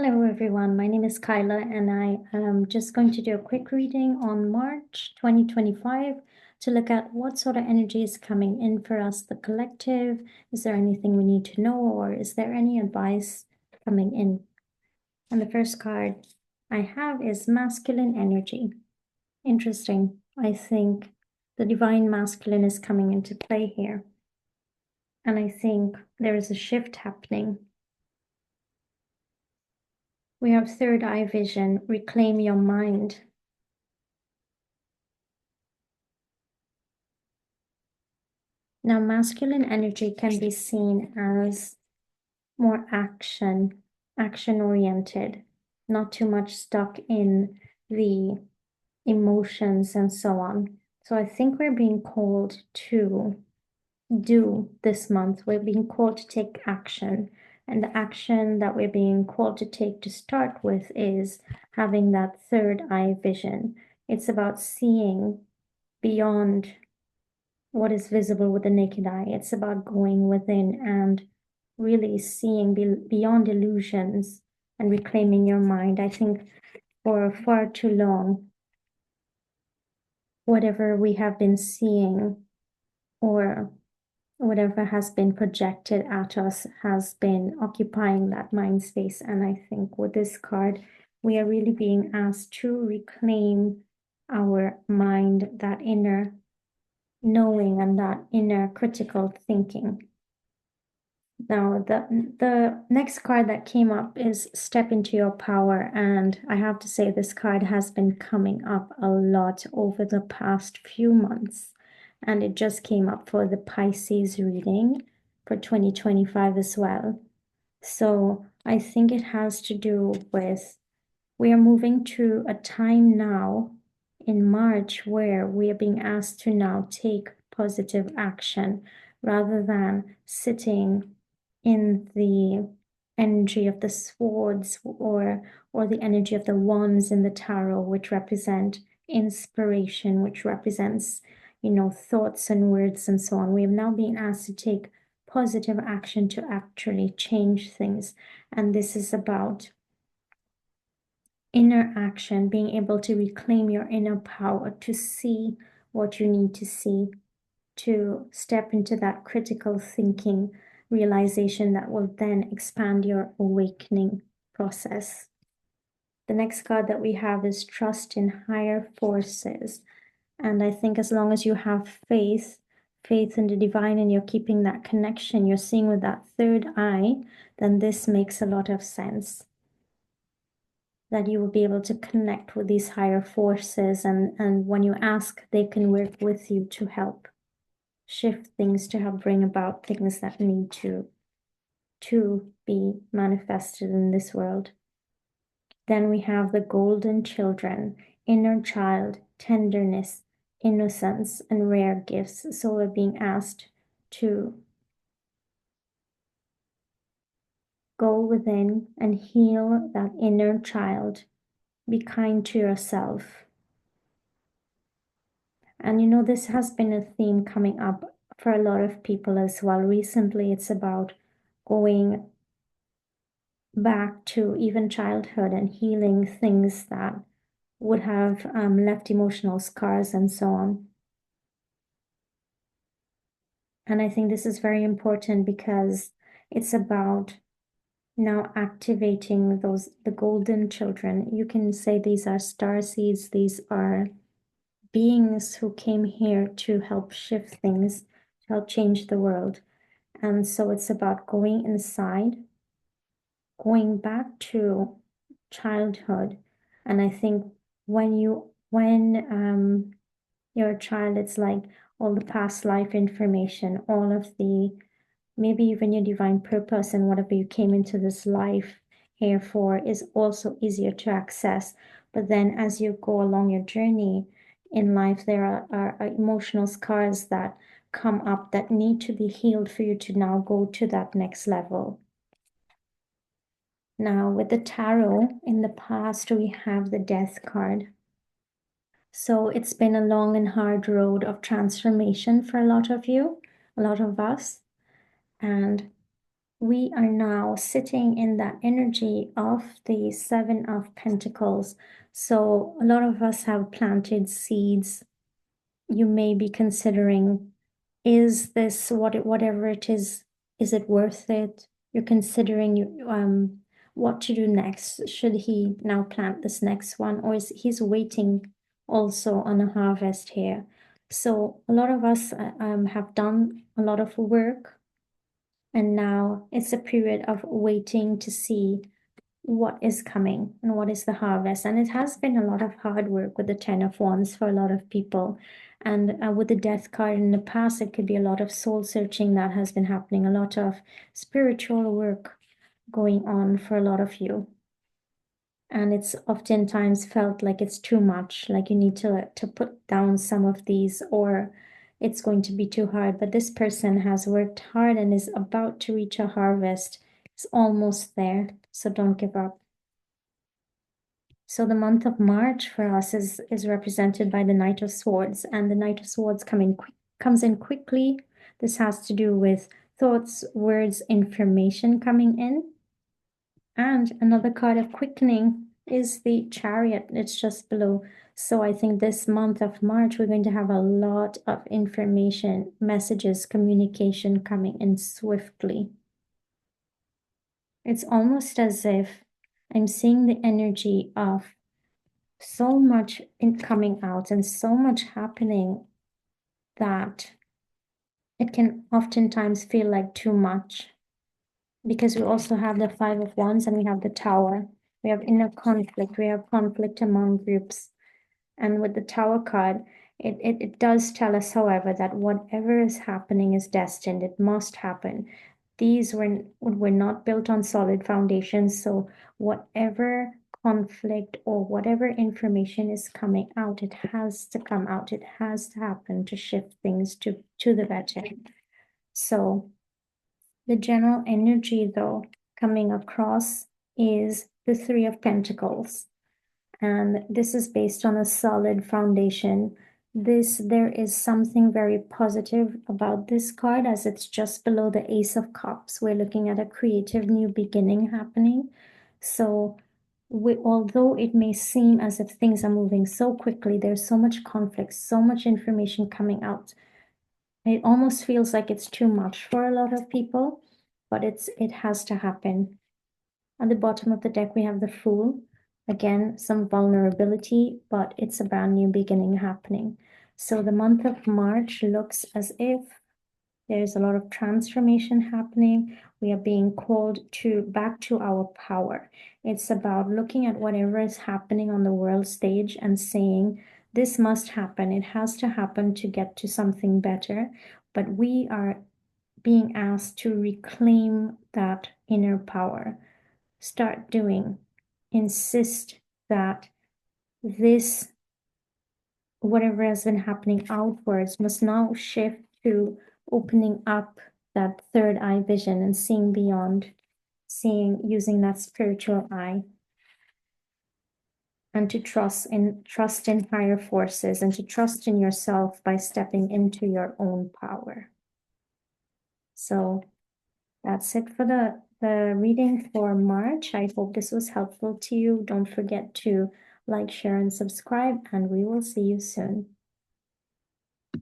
Hello everyone, my name is Kyla and I am just going to do a quick reading on March 2025 to look at what sort of energy is coming in for us, the collective. Is there anything we need to know or is there any advice coming in? And the first card I have is masculine energy. Interesting. I think the divine masculine is coming into play here. And I think there is a shift happening. We have third eye vision, reclaim your mind. Now, masculine energy can be seen as more action-oriented, not too much stuck in the emotions and so on. So I think we're being called to do this month. We're being called to take action. And the action that we're being called to take to start with is having that third eye vision. It's about seeing beyond what is visible with the naked eye. It's about going within and really seeing beyond illusions and reclaiming your mind. I think for far too long, whatever we have been seeing or whatever has been projected at us has been occupying that mind space. And I think with this card, we are really being asked to reclaim our mind, that inner knowing and that inner critical thinking. Now, the next card that came up is Step into Your Power. And I have to say, this card has been coming up a lot over the past few months. And it just came up for the Pisces reading for 2025 as well. So I think it has to do with we are moving to a time now in March where we are being asked to now take positive action rather than sitting in the energy of the swords or the energy of the wands in the tarot, which represent inspiration, which represents, thoughts and words and so on. We have now been asked to take positive action to actually change things. And this is about inner action, being able to reclaim your inner power, to see what you need to see, to step into that critical thinking realization that will then expand your awakening process. The next card that we have is Trust in Higher Forces. And I think as long as you have faith in the divine, and you're keeping that connection, you're seeing with that third eye, then this makes a lot of sense. That you will be able to connect with these higher forces, and when you ask, they can work with you to help shift things, to help bring about things that need to be manifested in this world. Then we have the golden children, inner child, tenderness, innocence, and rare gifts. So we're being asked to go within and heal that inner child. Be kind to yourself. And this has been a theme coming up for a lot of people as well. Recently, it's about going back to even childhood and healing things that would have left emotional scars and so on. And I think this is very important because it's about now activating the golden children. You can say these are star seeds, these are beings who came here to help shift things, to help change the world. And so it's about going inside, going back to childhood. And I think when you're a child, it's like all the past life information, all of the, maybe even your divine purpose and whatever you came into this life here for is also easier to access. But then as you go along your journey in life, there are emotional scars that come up that need to be healed for you to now go to that next level. Now, with the tarot, in the past, we have the Death card. So it's been a long and hard road of transformation for a lot of you, a lot of us. And we are now sitting in that energy of the Seven of Pentacles. So a lot of us have planted seeds. You may be considering, is this whatever it is it worth it? You're considering what to do next. Should he now plant this next one, or is he's waiting also on a harvest here? So a lot of us have done a lot of work, and now it's a period of waiting to see what is coming and what is the harvest. And it has been a lot of hard work with the Ten of Wands for a lot of people. And with the Death card in the past, it could be a lot of soul searching that has been happening, a lot of spiritual work going on for a lot of you. And it's oftentimes felt like it's too much, like you need to put down some of these, or it's going to be too hard. But this person has worked hard and is about to reach a harvest. It's almost there, so don't give up. So the month of March for us is represented by the Knight of Swords, and the Knight of Swords comes in quickly. This has to do with thoughts, words, information coming in. And another card of quickening is the Chariot. It's just below. So I think this month of March, we're going to have a lot of information, messages, communication coming in swiftly. It's almost as if I'm seeing the energy of so much coming out and so much happening that it can oftentimes feel like too much, because we also have the Five of Wands and we have the Tower. We have inner conflict, we have conflict among groups. And with the Tower card, it does tell us, however, that whatever is happening is destined. It must happen. These were not built on solid foundations. So whatever conflict or whatever information is coming out, it has to come out. It has to happen to shift things to the better. So the general energy, though, coming across is the Three of Pentacles. And this is based on a solid foundation. There is something very positive about this card, as it's just below the Ace of Cups. We're looking at a creative new beginning happening. So although it may seem as if things are moving so quickly, there's so much conflict, so much information coming out. It almost feels like it's too much for a lot of people, but it has to happen. At the bottom of the deck, we have the Fool. Again, some vulnerability, but it's a brand new beginning happening. So the month of March looks as if there's a lot of transformation happening. We are being called back to our power. It's about looking at whatever is happening on the world stage and saying, this must happen. It has to happen to get to something better. But we are being asked to reclaim that inner power. Start doing. Insist that this, whatever has been happening outwards, must now shift to opening up that third eye vision and seeing beyond, using that spiritual eye, and to trust in higher forces, and to trust in yourself by stepping into your own power. So that's it for the reading for March. I hope this was helpful to you. Don't forget to like, share, and subscribe, and we will see you soon.